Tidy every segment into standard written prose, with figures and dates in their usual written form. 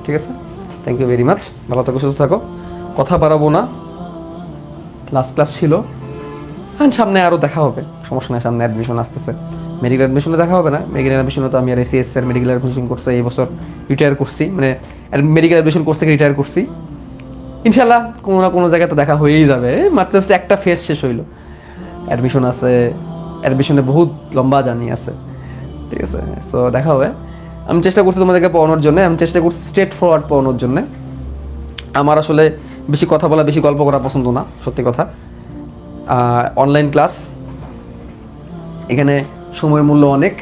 ঠিক আছে, thank you very much, ভালো থাকো, সুস্থ থাকো, কথা বাড়াবো না, লাস্ট ক্লাস ছিল, হ্যাঁ সামনে আরও দেখা হবে, সমস্যা নেই, সামনে অ্যাডমিশন আসতেছে, মেডিকেল অ্যাডমিশনে দেখা হবে না, মেডিকেল অ্যাডমিশনে তো আমি আর এসিএস এর মেডিকেল অ্যাডমিশন করছে এই বছর রিটায়ার করছি, মানে মেডিকেল অ্যাডমিশন কোর্স থেকে রিটায়ার করছি, ইনশাল্লাহ কোনো না কোনো জায়গায় তো দেখা হয়েই যাবে, মাত্র জাস্ট একটা ফেজ শেষ হইলো, অ্যাডমিশন আছে, অ্যাডমিশনে বহুত লম্বা জার্নি আছে, ঠিক আছে, সো দেখা হবে। আমি চেষ্টা করছি তোমাদেরকে পড়ানোর জন্য, আমি চেষ্টা করছি স্ট্রেট ফরওয়ার্ড পড়ানোর জন্য, আমার আসলে বেশি কথা বলা, বেশি গল্প করা পছন্দ না, সত্যি কথা। অনলাইন ক্লাস, এখানে সময়ের মূল্য অনেক,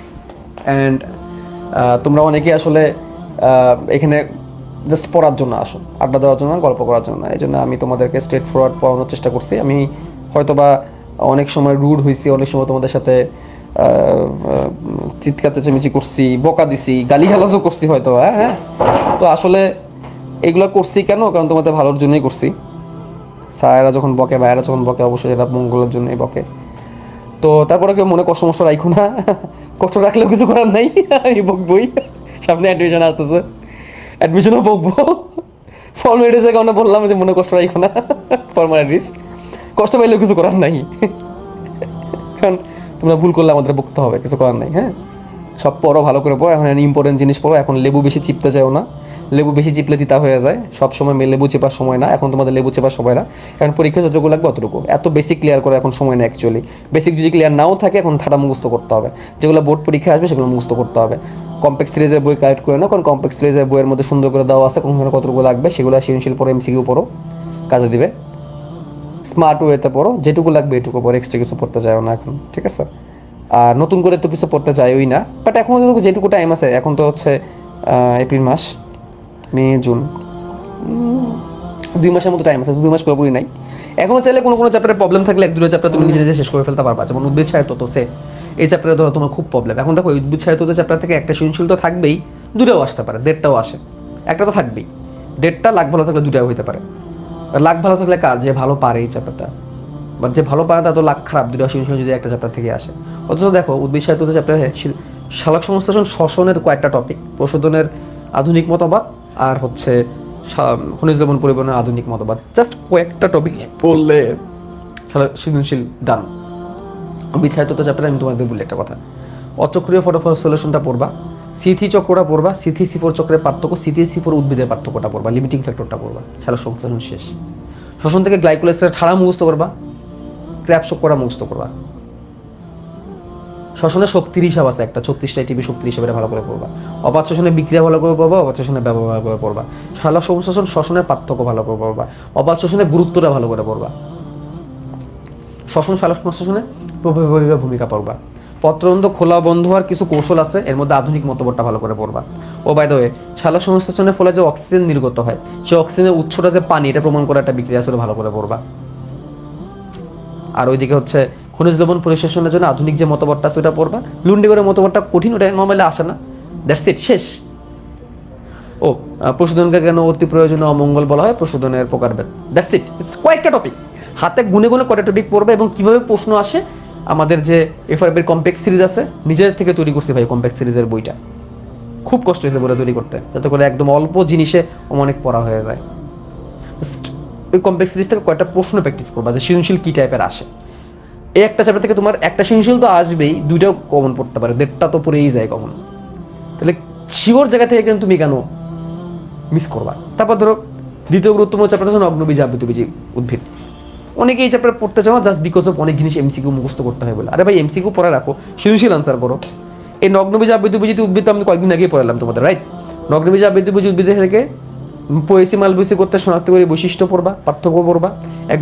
অ্যান্ড তোমরা অনেকেই আসলে এখানে জাস্ট পড়ার জন্য আসো, আড্ডা দেওয়ার জন্য, গল্প করার জন্য, এই জন্য আমি তোমাদেরকে স্ট্রেট ফরওয়ার্ড পড়ানোর চেষ্টা করছি। আমি হয়তোবা অনেক সময় রুড হয়েছি, অনেক সময় তোমাদের সাথে চিৎকার চেঁচামেচি করছি, বকা দিছি, গালিগালাজও করছি হয়তো, হ্যাঁ, তো আসলে এগুলো করছি কেন, কারণ তোমাদের ভালোর জন্যই করছি। স্যারেরা যখন বকে, ভাইয়েরা যখন বকে, অবশ্যই এটা মঙ্গলের জন্যই বকে। তো তারপরে কেউ মনে কষ্ট মষ্ট রাখো না, কষ্ট রাখলেও কিছু করার নাই, আমি বকবই, সামনে অ্যাডমিশন আসতেছে, অ্যাডমিশনও বকবো, ফর্মালিটিসের কারণে বললাম যে মনে কষ্ট রাখো না, ফর্মালিটিস, কষ্ট পাইলেও কিছু করার নাই, কারণ তোমরা ভুল করলে আমাদের বকতে হবে, কিছু করার নাই। হ্যাঁ, সব পড়ো, ভালো করে পড়ো, এখন ইম্পর্টেন্ট জিনিস পড়ো, এখন লেবু বেশি চিপতে চাও না, লেবু বেশি চিপলে তিতা হয়ে যায়, সব সময় লেবু চেপার সময় না, এখন তোমাদের লেবু চেপার সময় না, এখন পরীক্ষা যতটুকু লাগবে অতটুকু, এত বেসিক ক্লিয়ার করে এখন সময় না অ্যাকচুয়ালি, বেসিক যদি ক্লিয়ার নাও থাকে এখন ঠাটা মুখস্থ করতে হবে, যেগুলো বোর্ড পরীক্ষা আসবে সেগুলো মুখস্থ করতে হবে। কমপ্লেক্স সিরিজের বই কালেক্ট করে না, কারণ কমপ্লেক্স সিরিজের বইয়ের মধ্যে সুন্দর করে দেওয়া আছে কোনখানে কতটুকু লাগবে, সেগুলো সৃজনশীল পড়ো, এমসিকিউ পড়ো, কাজে দিবে। স্মার্ট ওয়েতে পড়ো, যেটুকু লাগবে এটুকু পড়ো, এক্সট্রা কিছু পড়তে চাইও না এখন, ঠিক আছে। আর নতুন করে তো কিছু পড়তে চাইই না, বাট এখন যেটুকু টাইম আছে, এখন তো হচ্ছে এপ্রিল মাস, মে, জুন, 2 মাসের মতো টাইম আছে, 2 মাস পুরোপুরি নাই। এখনও চাইলে কোনো কোনো চ্যাপ্টারে প্রবলেম থাকলে 1-2 চ্যাপ্টার তুমি নিজে নিজে শেষ করে ফেলতে পারবা, যেমন উদ্ভিদ সাহিত্য তো সে, এই চ্যাপ্টারে ধরো তোমার খুব প্রবলেম, এখন দেখো উদ্ভিদ সাহিত্য চ্যাপ্টার থেকে একটা সৃজনশীল তো থাকবেই, 2টাও আসতে পারে, 1.5টাও আসে, একটা তো থাকবেই, 1.5টা, লাখ ভালো থাকলে 2টাও হইতে পারে। লাখ ভালো থাকলে কার, যে ভালো পারে এই চ্যাপ্টারটা, বাট যে ভালো পারে তা তো লাখ খারাপ, 2টা সৃজনশীল যদি একটা চ্যাপ্টার থেকে আসে। অথচ দেখো উদ্ভিদ সাহিত্য চ্যাপ্টারে সালোক সংশ্লেষণ, শ্বসনের কয়েকটা টপিক, প্রশোধনের আধুনিক মতবাদ, আর হচ্ছে খনিজ লবণ পরিবহনের আধুনিক মতবাদ, জাস্ট কয়েকটা টপিক পড়লে সৃজনশীল ডান। উদ্ভিদ সাহিত্য চ্যাপ্টারে আমি তোমাদের বলি একটা কথা, অচক্রীয় ফটোফসলেশনটা পড়বা, সিথি চক্রটা পড়বা, সিথি সিফোর চক্রের পার্থক্য, সিথি সিফোর উদ্ভিদের পার্থক্যটা পড়বা, লিমিটিং ফ্যাক্টরটা পড়বা, সালোক সংশ্লেষণ শেষ। শ্বসন থেকে গ্লাইকোলাইসিসের ঠাড়া মুখস্থ করবা, ক্র্যাপস করা মুখস্থ করবা। শ্বসনের শক্তির হিসাব আছে একটা, 36টা এটিপি শক্তির হিসাবে ভালো করে পড়বা। অবাধ শ্বসনের বিক্রিয়া ভালো করে পড়বা, অবাধ শ্বসনের ব্যবহার ভালো করে পড়বা। সালোক সংশ্লেষণ শ্বসনের পার্থক্য ভালো করে পড়বা, অবাধ শ্বসনের গুরুত্বটা ভালো করে পড়বা। শ্বসন সালোক সংশ্লেষণে প্রভাবী ভূমিকা পড়বা। পত্ররন্ধ্র খোলা বন্ধ হওয়ার কিছু কৌশল আছে, এর মধ্যে আধুনিক মতবাদটা ভালো করে পড়বা। ও বাই দ্য ওয়ে, সালোক সংশ্লেষণের ফলে যে অক্সিজেন নির্গত হয়, সেই অক্সিজেনের উৎসটা যে পানি, এটা প্রমাণ করা একটা বিক্রিয়া আছে, ভালো করে পড়বা। আর ওইদিকে হচ্ছে খনিজ লবণ পরিশোষণের জন্য আধুনিক যে মতবাদটা আছে ওটা পড়বা। লুন্ডিগরের মতবাদটা কঠিন, ওটা নর্মালি আসে না, দ্যাটস ইট, শেষ। ও প্রশোধনকে কেন অতি প্রয়োজনীয় অমঙ্গল বলা হয়, প্রশোধনের প্রকারভেদ, দ্যাটস ইট, ইটস কয়েকটা টপিক, হাতে গুনে গুনে কয়টা টপিক পড়বে, এবং কীভাবে প্রশ্ন আসে। আমাদের যে এফআরবির কমপ্লেক্স সিরিজ আছে, নিজের থেকে তৈরি করছি ভাই কমপ্লেক্স সিরিজের বইটা, খুব কষ্ট হয়েছে বলে তৈরি করতে, যাতে করে একদম অল্প জিনিসে অনেক পড়া হয়ে যায়। ওই কমপ্লেক্স সিরিজ থেকে কয়েকটা প্রশ্ন প্র্যাকটিস করবা, যে সৃজনশীল কী টাইপের আসে। এই একটা চ্যাপ্টার থেকে তোমার একটা সৃজনশীল তো আসবেই, 2টাও কমন পড়তে পারে, 1.5টা তো পড়েই যায় কমন, তাহলে শিওর জায়গা থেকে কিন্তু তুমি কেন মিস করবা। তারপর ধরো দ্বিতীয় গুরুত্বপূর্ণ চ্যাপ্টার হচ্ছে নগ্নবীজ আবৃতবীজী উদ্ভিদ। অনেকে এই চ্যাপ্টার পড়তে চাও জাস্ট বিকজ অফ অনেক জিনিস এমসিকিউ মুখস্থ করতে হয় বলে। আরে ভাই এমসিকিউ পড়ে রাখো, সৃজনশীল আনসার করো। এই নগ্নবীজ আবৃতবীজী উদ্ভিদ আমি কয়েকদিন আগেই পড়ালাম তোমাদের, রাইট? নগ্নবীজ আবৃতবীজী উদ্ভিদ থেকে পোয়েসি মালবেসি করতে শনাক্ত করে বৈশিষ্ট্য পড়বা, পার্থক্য পড়বা, এক